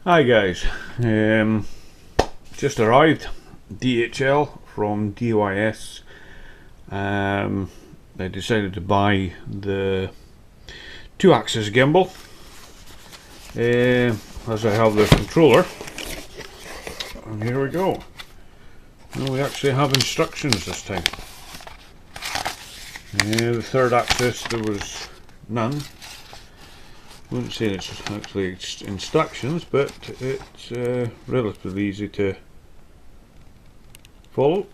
Hi guys, just arrived DHL from DYS. I decided to buy the 2-axis gimbal as I have the controller, and here we go. Now we actually have instructions this time. The 3rd axis there was none. I wouldn't say it's actually instructions, but it's relatively easy to follow.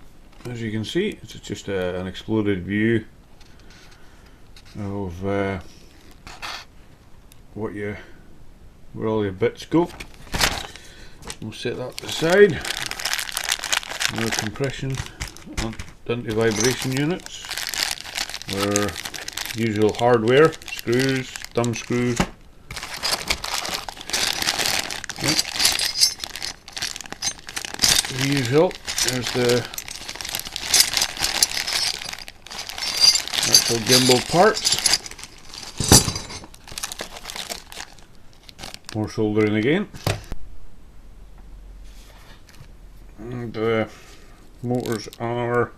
As you can see, it's just an exploded view of where all your bits go. We'll set that aside. No compression, anti-vibration units. Our usual hardware, screws, thumb screws. As usual, there's the actual gimbal parts. More soldering again. And the motors are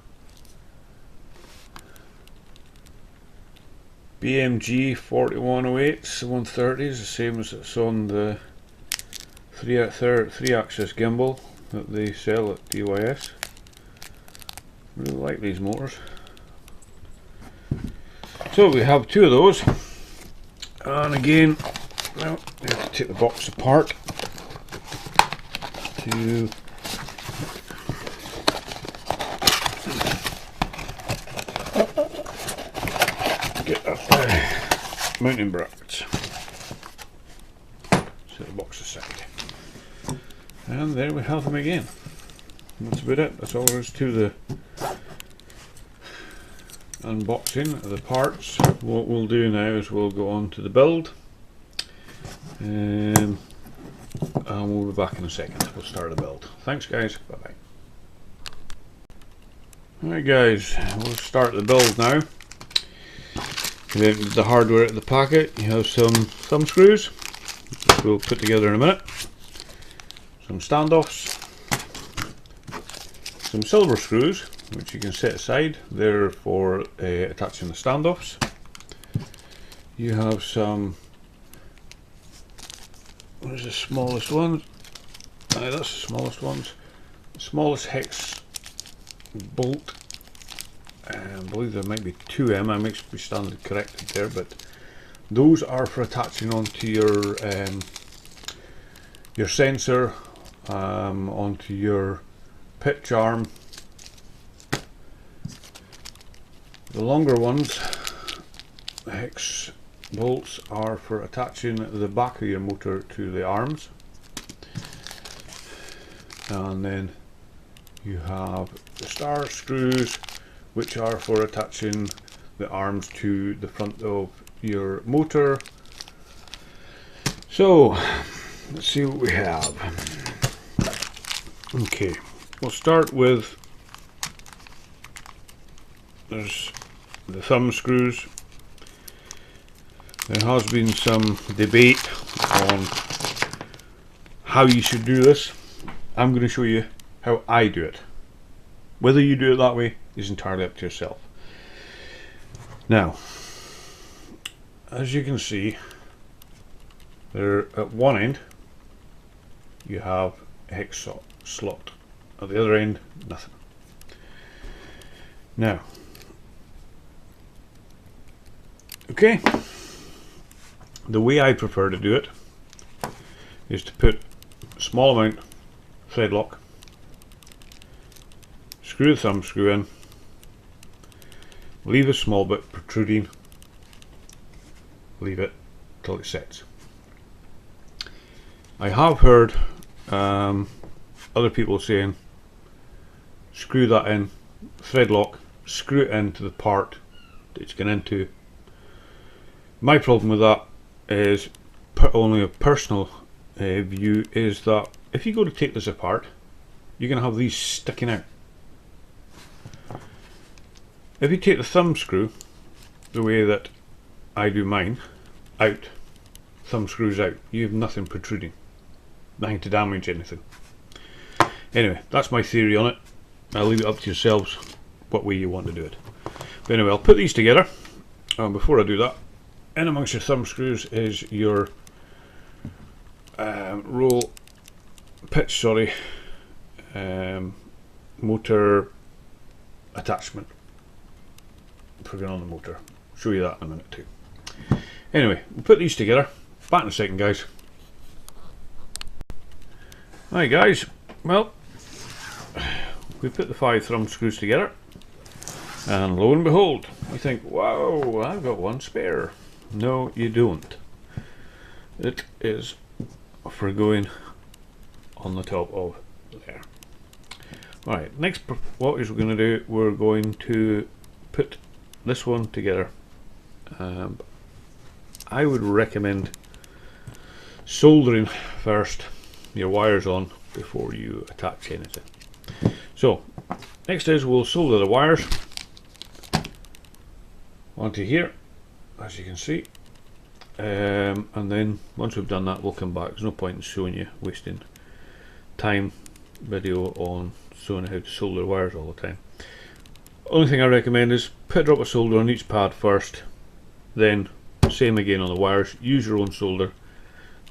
BMG 4108s, 130s, the same as it's on the 3-axis gimbal that they sell at DYS. Really like these motors. So we have 2 of those, and again, well, we have to take the box apart to get up the mounting brackets. Set the box aside. And there we have them again. That's about it. That's all there is to the unboxing of the parts. What we'll do now is we'll go on to the build, and we'll be back in a second. We'll start the build. Thanks guys, bye bye. Alright guys, we'll start the build now. The hardware at the packet, you have some thumb screws, which we'll put together in a minute. Some standoffs, some silver screws, which you can set aside. They're for attaching the standoffs. You have some, what is the smallest one? That's the smallest ones. The smallest hex bolt. I believe there might be 2M. I might be standard corrected there, but those are for attaching onto your sensor, onto your pitch arm. The longer ones, the hex bolts, are for attaching the back of your motor to the arms. And then you have the star screws, which are for attaching the arms to the front of your motor. So let's see what we have. Okay, we'll start with, there's the thumb screws. There has been some debate on how you should do this. I'm going to show you how I do it. Whether you do it that way is entirely up to yourself. Now, as you can see, there at one end you have a hex slot, at the other end nothing. Now, okay, the way I prefer to do it is to put a small amount thread lock, screw the thumb screw in, leave a small bit protruding, leave it till it sets. I have heard other people saying screw that in, thread lock, screw it into the part that it's going into. My problem with that is, only a personal view, is that if you go to take this apart, you're going to have these sticking out. If you take the thumb screw the way that I do mine, out, thumb screws out, you have nothing protruding. nothing to damage anything. Anyway, that's my theory on it. I'll leave it up to yourselves what way you want to do it. But anyway, I'll put these together. Before I do that, in amongst your thumb screws is your motor attachment for going on the motor. Show you that in a minute too. Anyway, we'll put these together. Back in a second, guys. Hi guys, well, we put the 5 thumb screws together, and lo and behold, you think, wow, I've got one spare. No, you don't. It is for going on the top of there. Alright, next what is we're going to do, we're going to put this one together. I would recommend soldering first your wires on before you attach anything. So next is we'll solder the wires onto here, as you can see, and then once we've done that we'll come back. There's no point in showing you, wasting time video on showing how to solder wires all the time. Only thing I recommend is put a drop of solder on each pad first, then same again on the wires. Use your own solder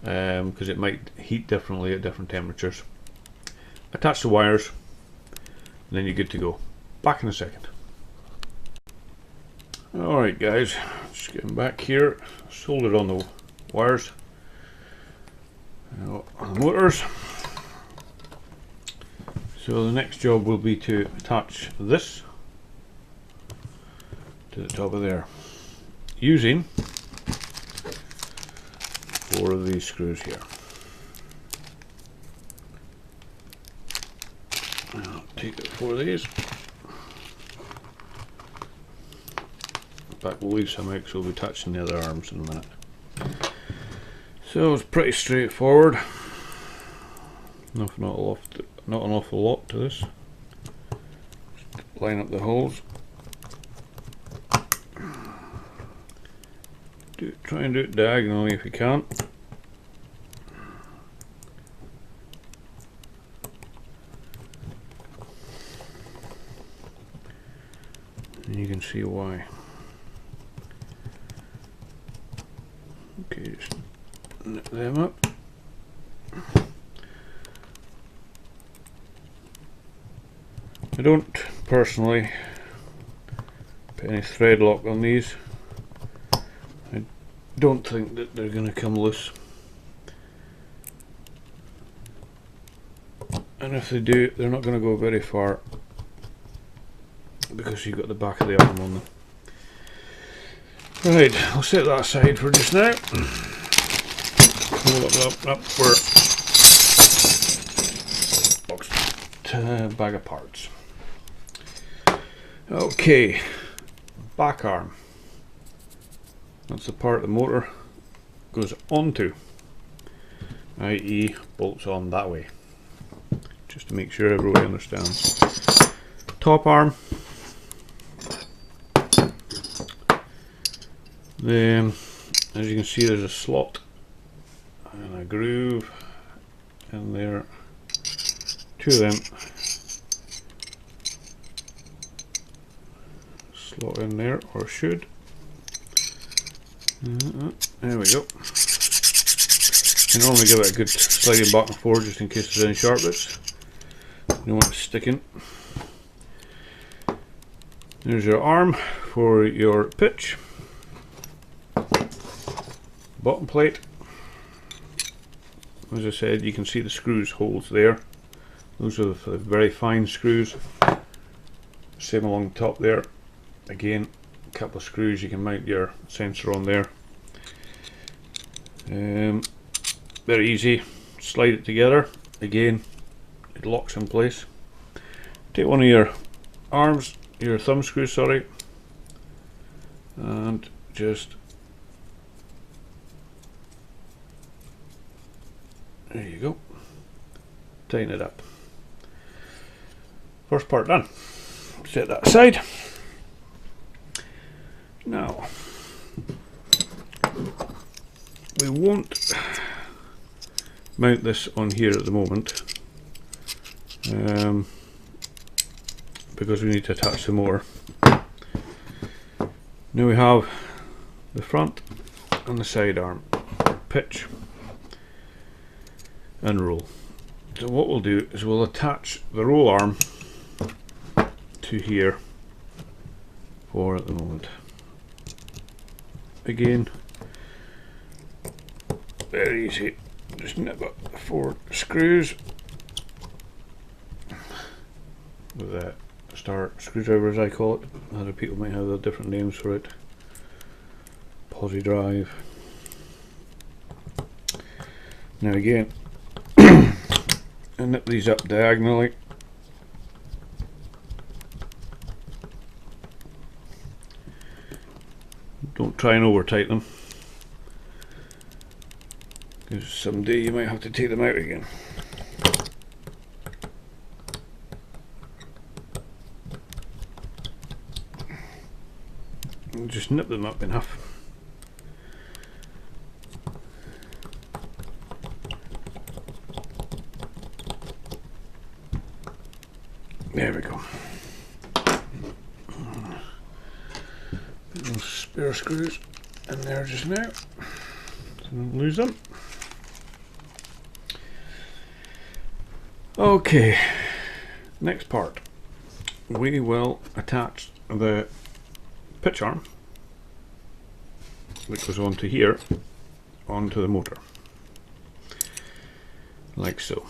because it might heat differently at different temperatures. Attach the wires and then you're good to go. Back in a second. Alright guys, just getting back here, soldered on the wires on the motors. So the next job will be to attach this to the top of there using 4 of these screws here. I'll take 4 of these. In fact, we'll leave some out because we'll be touching the other arms in a minute. So it's pretty straightforward. Not an awful lot to this. Just line up the holes. Try and do it diagonally if you can. And you can see why. Okay, just knit them up. I don't personally put any thread lock on these. I don't think that they're going to come loose, and if they do, they're not going to go very far because you've got the back of the arm on them. Right, I'll set that aside for just now. Up for boxed bag of parts. Okay, back arm. That's the part the motor goes onto, i.e. bolts on that way, just to make sure everybody understands. Top arm, then as you can see there's a slot and a groove in there, 2 of them slot in there, or should. There we go. You normally give it a good sliding back and forth just in case there's any sharp bits. You don't want it sticking. There's your arm for your pitch. Bottom plate. As I said, you can see the screws holes there. Those are the very fine screws. Same along the top there. Again, a couple of screws you can mount your sensor on there. Very easy. Slide it together. Again, it locks in place. Take one of your arms, your thumb screws, sorry, and just there you go. Tighten it up. First part done. Set that aside. Now, we won't mount this on here at the moment because we need to attach some more. Now we have the front and the side arm, pitch and roll. So what we'll do is we'll attach the roll arm to here for at the moment. Again, very easy, just nip up the 4 screws with a star screwdriver, as I call it. Other people might have different names for it. Posi drive. Now again, I nip these up diagonally. Don't try and over tight them, because someday you might have to take them out again. And just nip them up enough. There we go. Put those spare screws in there just now, so don't lose them. Okay, next part. We will attach the pitch arm, which goes onto here, onto the motor, like so.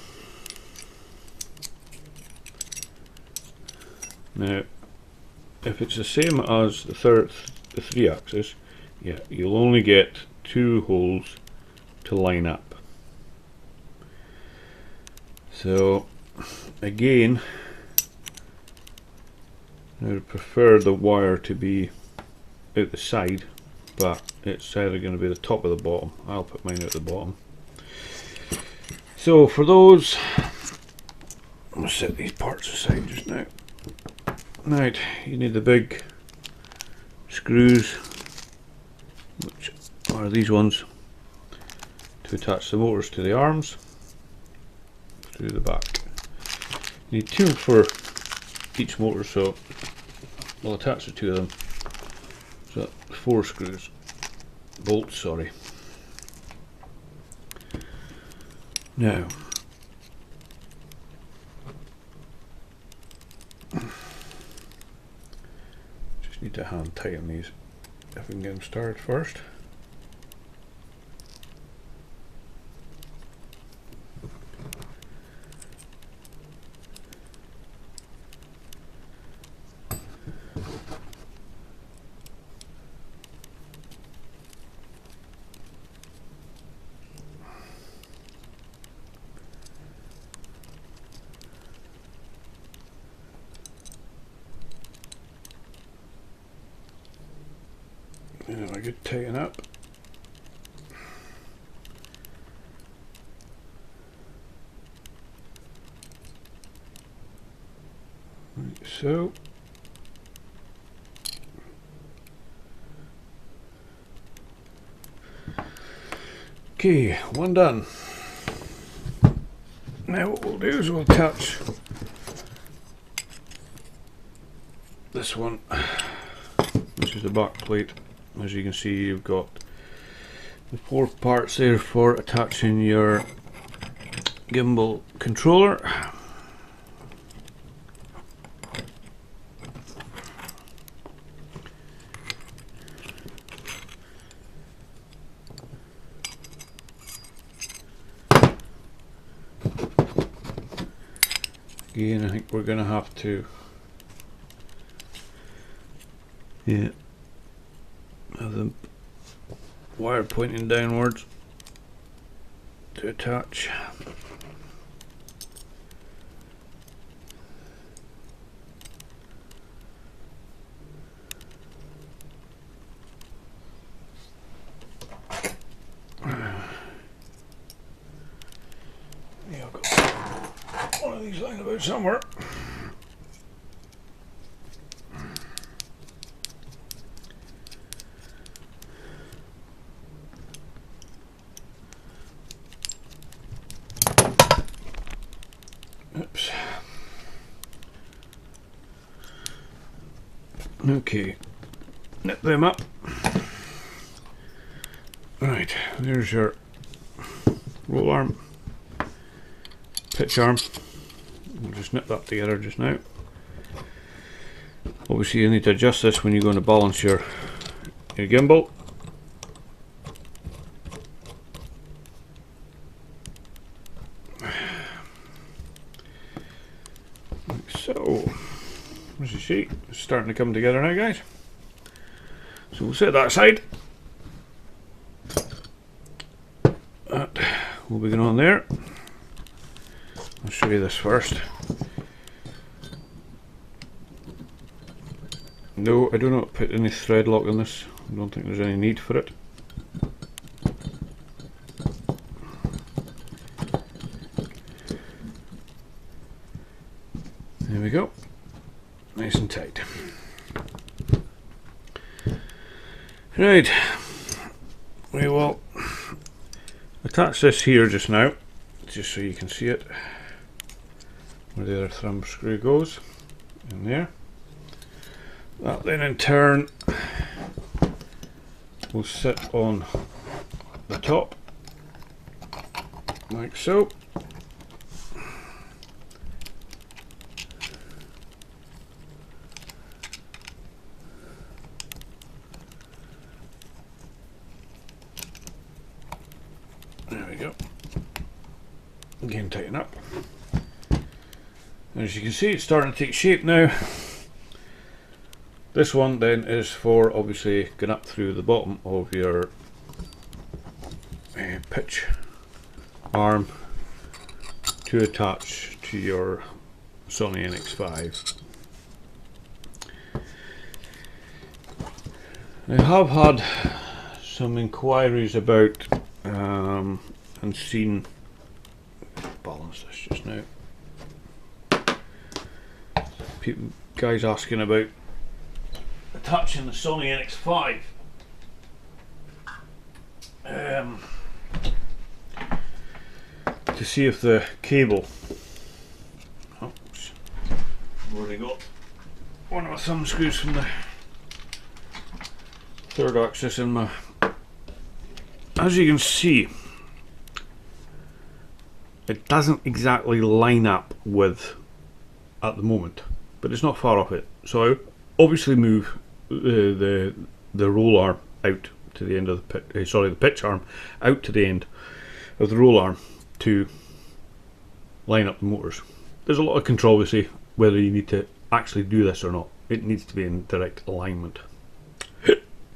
Now, if it's the same as the 3-axis, yeah, you'll only get 2 holes to line up. So, again, I would prefer the wire to be out the side, but it's either going to be the top or the bottom. I'll put mine at the bottom. So, for those, I'm going to set these parts aside just now. Right, you need the big screws, which are these ones, to attach the motors to the arms through the back. You need 2 for each motor, so we'll attach the 2 of them. So 4 screws, bolts, sorry. Now, need to hand tighten these if we can get them started first. And I could tighten up. Like so. Okay, one done. Now what we'll do is we'll attach this one, which is the back plate. As you can see, you've got the 4 parts there for attaching your gimbal controller. Again, I think we're going to have to have the wire pointing downwards to attach. Yeah, I've got one of these lying about somewhere. Okay, knit them up. Right, there's your roll arm, pitch arm. We'll just knit that together just now. Obviously you need to adjust this when you're going to balance your gimbal. Like so, as you see, it's starting to come together now, guys. So we'll set that aside. That will be going on there. I'll show you this first. No, I do not put any thread lock in this. I don't think there's any need for it. There we go. Nice and tight. Right. We will attach this here just now, just so you can see it, where the other thumb screw goes, in there. That then in turn will sit on the top, like so. There we go. Again, tighten up. As you can see, it's starting to take shape now. This one then is for obviously going up through the bottom of your pitch arm to attach to your Sony NX5. I have had some inquiries about and seen, balance this just now, people, guys asking about attaching the Sony NX5 to see if the cable, oops, I've already got one of my thumb screws from the third axis in my, as you can see, it doesn't exactly line up with at the moment, but it's not far off it. So I obviously move the roll arm out to the end of the the pitch arm out to the end of the roll arm to line up the motors. There's a lot of controversy whether you need to actually do this or not. It needs to be in direct alignment.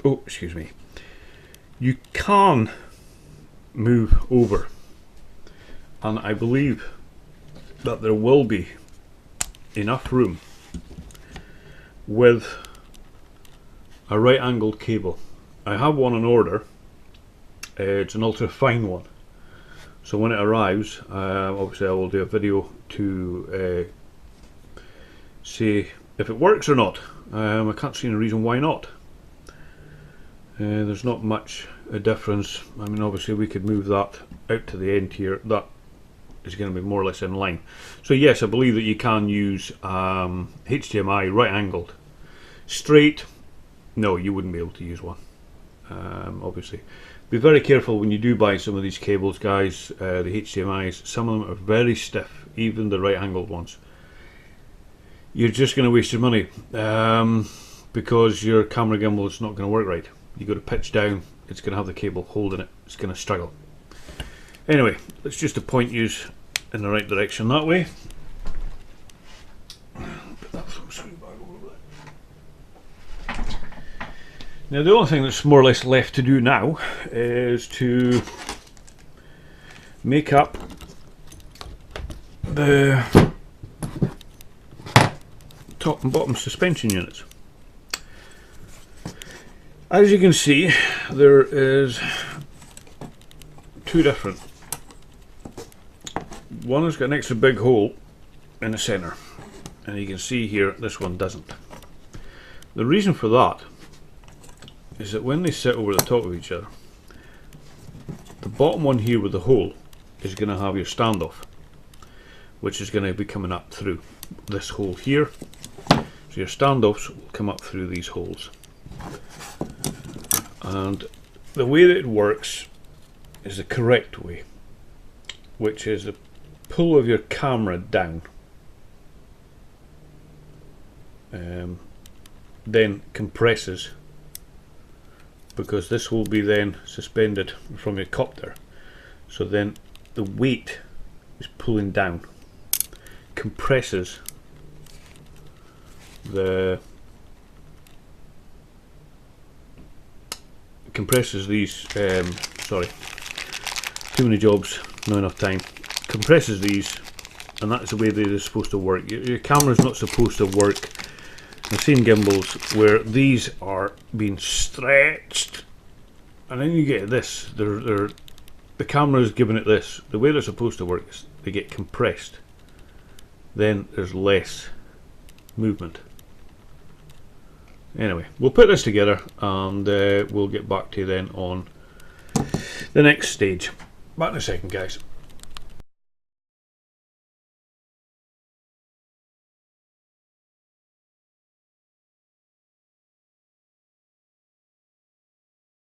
Oh, excuse me. You can move over, and I believe that there will be enough room with a right angled cable. I have one on order. It's an ultra fine one, so when it arrives, obviously I will do a video to see if it works or not. I can't see any reason why not. There's not much a difference. I mean, obviously we could move that out to the end here. That is going to be more or less in line. So yes, I believe that you can use HDMI right angled. Straight, no, you wouldn't be able to use one. Obviously, be very careful when you do buy some of these cables, guys. The HDMIs, some of them are very stiff, even the right angled ones. You're just going to waste your money because your camera gimbal is not going to work right. You got to pitch down, it's going to have the cable holding it, it's going to struggle. Anyway, let's just point you in the right direction that way. Put that screw back over there. Now the only thing that's more or less left to do now is to make up the top and bottom suspension units. As you can see, there is two different. One has got an extra big hole in the center, and you can see here this one doesn't. The reason for that is that when they sit over the top of each other, the bottom one here with the hole is going to have your standoff, which is going to be coming up through this hole here, So your standoffs will come up through these holes. And the way that it works is the correct way, which is the pull of your camera down, then compresses, because this will be then suspended from your copter, so then the weight is pulling down, compresses these, sorry, too many jobs, not enough time, compresses these, and that's the way they're supposed to work. Your camera's not supposed to work. I've seen gimbals where these are being stretched, and then you get this, the camera is giving it this. The way they're supposed to work is they get compressed, then there's less movement. Anyway, we'll put this together and we'll get back to you then on the next stage. Back in a second, guys.